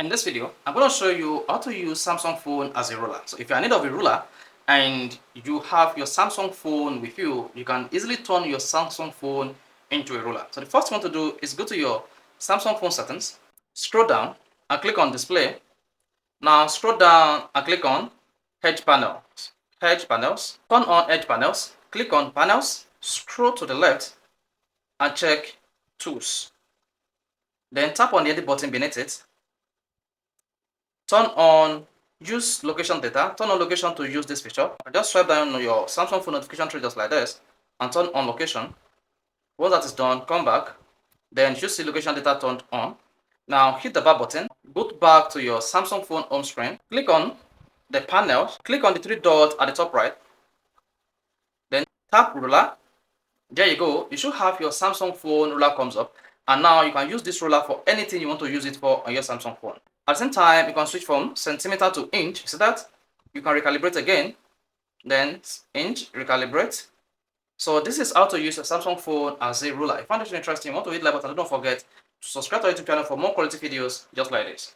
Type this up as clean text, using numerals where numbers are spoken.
In this video, I'm going to show you how to use Samsung phone as a ruler. So if you're in need of a ruler and you have your Samsung phone with you, you can easily turn your Samsung phone into a ruler. So the first thing you want to do is go to your Samsung phone settings, scroll down and click on display. Now scroll down and click on edge panels. Edge panels. Turn on edge panels. Click on panels. Scroll to the left and check tools. Then tap on the edit button beneath it. Turn on use location data. Turn on location to use this feature. Just swipe down on your Samsung phone notification tree just like this and turn on location. Once that is done, come back. Then you see location data turned on. Now hit the back button. Go back to your Samsung phone home screen. Click on the panel. Click on the three dots at the top right. Then tap ruler. There you go. You should have your Samsung phone ruler comes up. And now you can use this ruler for anything you want to use it for on your Samsung phone. At the same time, you can switch from centimeter to inch. See that? You can recalibrate again. Then inch, recalibrate. So this is how to use a Samsung phone as a ruler. If you found this interesting, want to hit like button, don't forget to subscribe to our YouTube channel for more quality videos just like this.